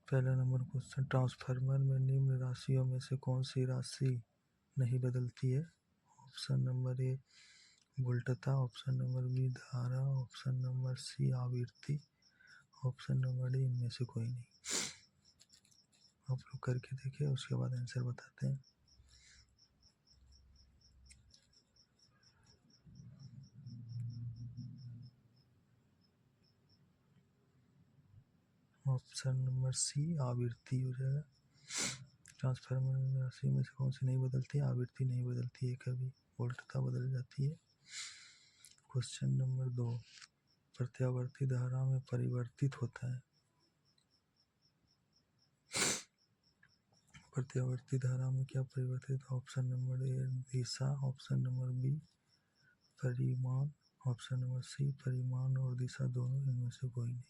पहला number question, transformer में निम्न राशियों में से कौन सी राशि नहीं बदलती है? ऑप्शन नंबर ए वोल्टता, ऑप्शन नंबर बी धारा, ऑप्शन नंबर सी आवृत्ति, ऑप्शन नंबर डी इनमें से कोई नहीं। आप लोग करके देखिए, उसके बाद आंसर बताते हैं। ऑप्शन नंबर सी आवृत्ति हो जाएगा। ट्रांसफार्मर में राशि में से कौन सी नहीं बदलती है? आवृत्ति नहीं बदलती है कभी, वोल्टता बदल जाती है। क्वेश्चन नंबर 2, प्रत्यावर्ती धारा में परिवर्तित होता है। प्रत्यावर्ती धारा में क्या परिवर्तित? ऑप्शन नंबर ए दिशा, ऑप्शन नंबर बी परिमाण, ऑप्शन नंबर सी परिमाण और दिशा दोनों, इनमें से कोई नहीं।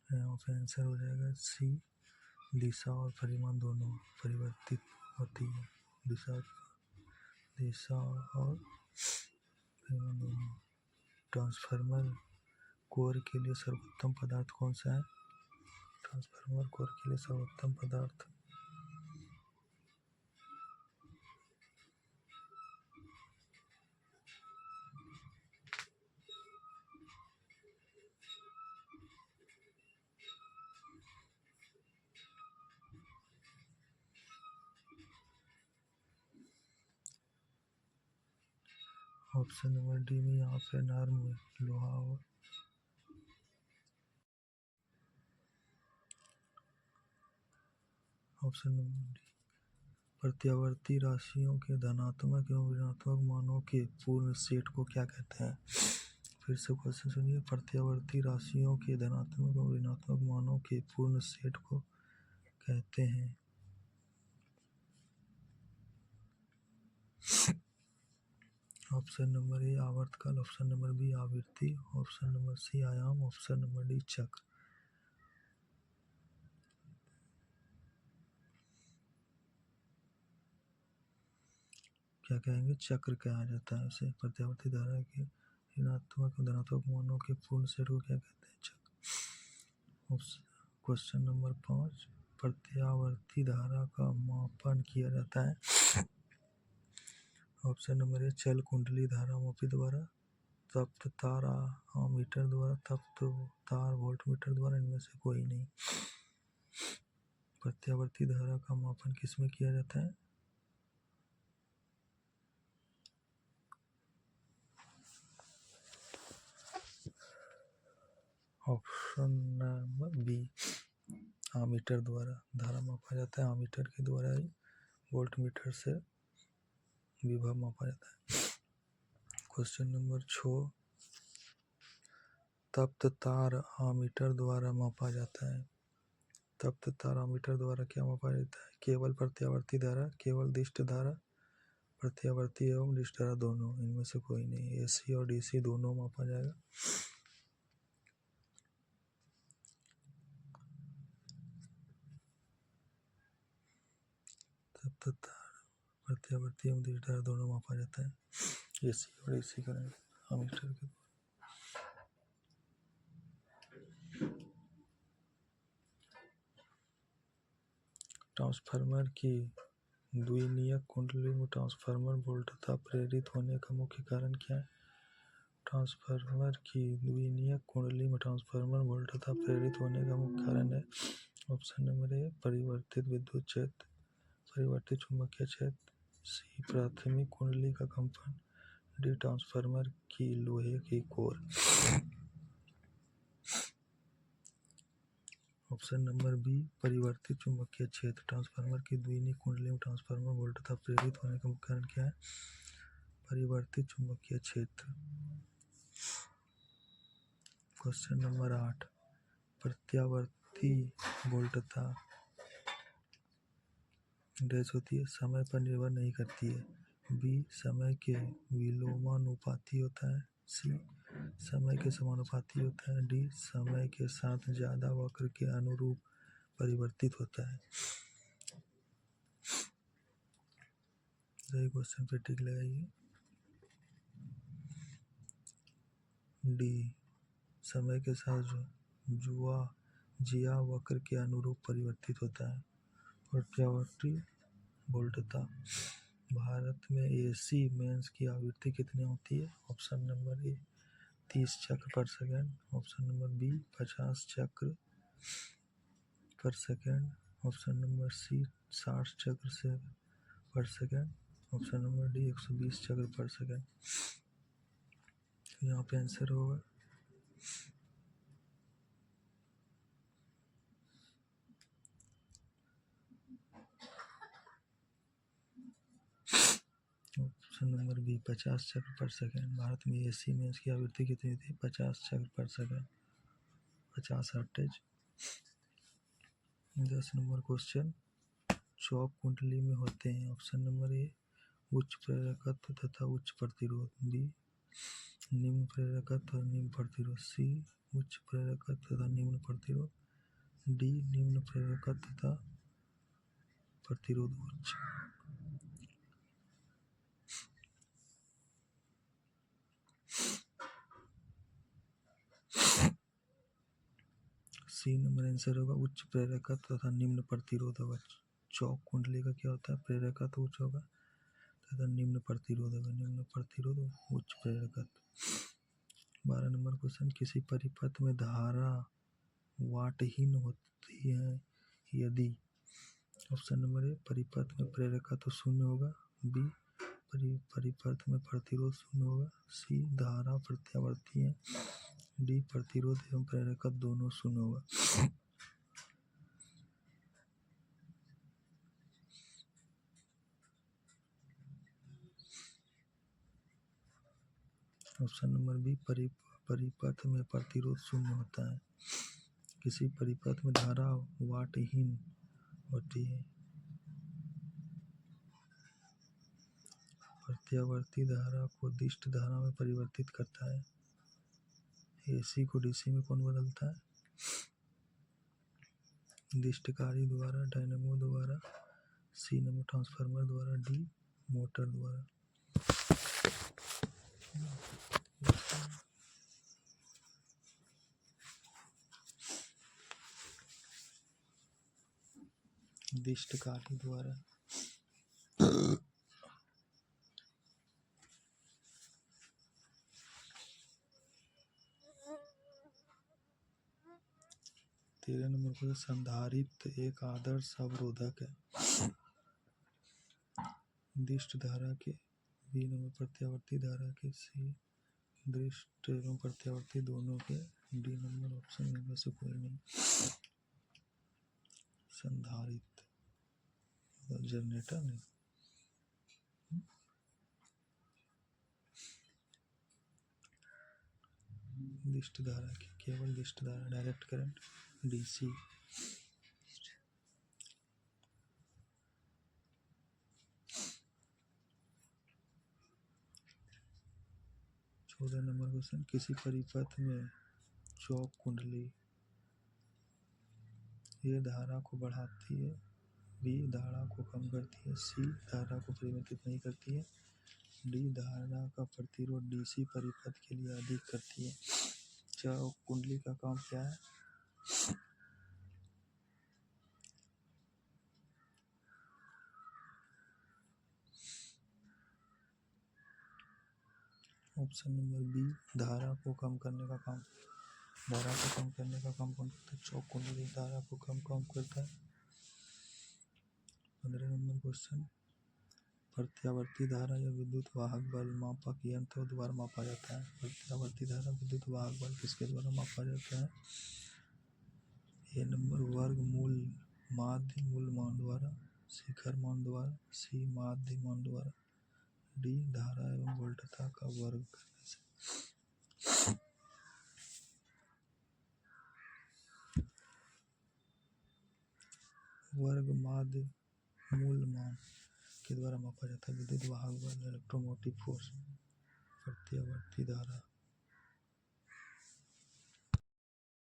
यहाँ पे आंसर हो जाएगा सी, दिशा और परिमाण दोनों परिवर्तित होती है। दिशा और परिमाण दोनों। ट्रांसफार्मर कोर के लिए सर्वोत्तम पदार्थ कौन सा है? ट्रांसफार्मर कोर के लिए सर्वोत्तम पदार्थ ऑप्शन नंबर डी में यहाँ पे नॉर्म लोहा और ऑप्शन नंबर डी। प्रत्यावर्ती राशियों के धनात्मक एवं ऋणात्मक मानों के पूर्ण सेट को क्या कहते हैं? फिर से क्वेश्चन सुनिए। प्रत्यावर्ती राशियों के धनात्मक एवं ऋणात्मक मानों के पूर्ण सेट को कहते हैं। ऑप्शन नंबर ए आवर्तकाल, ऑप्शन नंबर बी आवृत्ति, ऑप्शन नंबर सी आयाम, ऑप्शन नंबर डी चक्र। क्या कहेंगे? चक्र कहा जाता है इसे। प्रत्यावर्ती धारा के ऋणात्मक और धनात्मक मानों के पूर्ण सेट को क्या कहते हैं? चक्र। क्वेश्चन नंबर 5, प्रत्यावर्ती धारा का मापन किया जाता है। ऑप्शन नंबर ए चल कुंडली धारा मापी द्वारा, तप्त तार मीटर द्वारा, तप्त तार वोल्टमीटर द्वारा, इनमें से कोई नहीं। प्रत्यावर्ती धारा का मापन किसमें किया जाता है? ऑप्शन नंबर बी आमीटर द्वारा धारा मापा जाता है। आमीटर के द्वारा ही वोल्टमीटर से विभव मापा जाता है। क्वेश्चन नंबर 6, तप्त तार आमीटर द्वारा मापा जाता है। तप्त तार आमीटर द्वारा क्या मापा जाता है? केवल प्रत्यावर्ती धारा, केवल दिष्ट धारा, प्रत्यावर्ती एवं दिष्ट धारा दोनों, इनमें से कोई नहीं। एसी और डीसी दोनों मापा जाएगा। तप्त तार प्रत्यावर्ती एवं दिष्ट धारा दोनों मापा जाता है एसी और डीसी करंट आमीटर के द्वारा। ट्रांसफार्मर की द्वितीयक कुंडली में ट्रांसफार्मर वोल्टता प्रेरित होने का मुख्य कारण क्या है? ट्रांसफार्मर की द्वितीयक कुंडली में ट्रांसफार्मर वोल्टता प्रेरित होने का मुख्य कारण है। ऑप्शन नंबर ए परिवर्तित विद्युत क्षेत्र, परिवर्तित चुंबकीय क्षेत्र, सी प्राथमिक कुंडली का कंपन, डी ट्रांसफार्मर की लोहे की कोर। ऑप्शन नंबर बी परिवर्तित चुंबकीय क्षेत्र। ट्रांसफार्मर की द्वितीयक कुंडली में ट्रांसफार्मर वोल्टता प्रेरित होने का मुख्य कारण क्या है? परिवर्तित चुंबकीय क्षेत्र। क्वेश्चन नंबर 8, प्रत्यावर्ती वोल्टता डैश होती है, समय पर निर्भर नहीं करती है। बी समय के विलोमानुपाती होता है, सी समय के समानुपाती होता है, डी समय के साथ ज्यादा वक्र के अनुरूप परिवर्तित होता है। सही क्वेश्चन पे टिक लगाइए। डी, समय के साथ जिया वक्र के अनुरूप परिवर्तित होता है। प्रत्यावर्ती वोल्टता। भारत में एसी मेंस की आवृत्ति कितनी होती है? ऑप्शन नंबर ए 30 चक्र पर सेकेंड, ऑप्शन नंबर बी 50 चक्र पर सेकेंड, ऑप्शन नंबर सी 60 चक्र से पर सेकेंड, ऑप्शन नंबर डी 120 चक्र पर सेकेंड। यहाँ पे आंसर होगा ऑप्शन नंबर बी 50 चक्र पर सेकेंड। भारत में एसी में इसकी आवृत्ति कितनी थी? 50 चक्र पर सेकेंड, 50 हर्ट्ज। 10 नंबर क्वेश्चन, चौक कुंडली में होते हैं। ऑप्शन नंबर ए उच्च प्रेरकत्व तथा उच्च प्रतिरोध, बी निम्न प्रेरकत्व और निम्न प्रतिरोध, सी उच्च प्रेरकत्व तथा निम्न प्रतिरोध, डी निम्न प्रेरकत्व तथा प्रतिरोध उच्च। सी नंबर आंसर होगा उच्च प्रेरकत्व तथा निम्न प्रतिरोध होगा। चौक कुंडली का क्या होता है? प्रेरकत्व उच्च होगा तथा निम्न प्रतिरोध होगा। निम्न प्रतिरोध उच्च प्रेरकत्व। 12 नंबर क्वेश्चन, किसी परिपथ में धारा वाटहीन होती है यदि। ऑप्शन नंबर ए परिपथ में प्रेरकत्व शून्य होगा, बी परिपथ में प्रतिरोध शून्य होगा, सी धारा प्रत्यावर्ती है, डी प्रतिरोध एवं प्रेरकत्व दोनों शून्य होगा। ऑप्शन नंबर बी परिपथ में प्रतिरोध शून्य होता है। किसी परिपथ में धारा वाटहीन होती है। प्रत्यावर्ती धारा को दिष्ट धारा में परिवर्तित करता है। एसी को डीसी में कौन बदलता है? दिष्टकारी द्वारा, डायनेमो द्वारा, सी नंबर ट्रांसफार्मर द्वारा, डी मोटर द्वारा। दिष्टकारी द्वारा। तेरह नंबर पर संधारित्र एक आदर्श अवरोधक है। दिष्ट धारा के, बी नंबर प्रत्यावर्ती धारा के, सी दृष्ट एवं प्रत्यावर्ती दोनों के, डी नंबर ऑप्शन इनमें से कोई नहीं। संधारित्र जनरेटर नहीं। दिष्ट धारा की, केवल दिष्ट धारा, डायरेक्ट करंट, डीसी। चौदह नंबर क्वेश्चन, किसी परिपथ में चौक कुंडली ये धारा को बढ़ाती है, बी धारा को कम करती है, सी धारा को परिवर्तित नहीं करती है, डी धारा का प्रतिरोध डीसी परिपथ के लिए अधिक करती है। चौक कुंडली का काम क्या है? ऑप्शन नंबर बी धारा को कम करने का काम। धारा को कम करने का काम कौन करता है? चौक कुंडली धारा को कम करता है। 15 नंबर क्वेश्चन, प्रत्यावर्ती धारा या विद्युत वाहक बल मापक यंत्र द्वारा मापा जाता है। प्रत्यावर्ती धारा विद्युत वाहक बल किसके द्वारा मापा जाता है? ए नंबर वर्गमूल माध्य मूल मान द्वारा, शिखर मान द्वारा, सी माध्य मान द्वारा, डी धारा एवं वोल्टता का वर्ग करने से। वर्ग माध्य मूल मान के द्वारा मापा जाता है विद्युत वाहक बल, इलेक्ट्रोमोटिव फोर्स। प्रत्यावर्ती धारा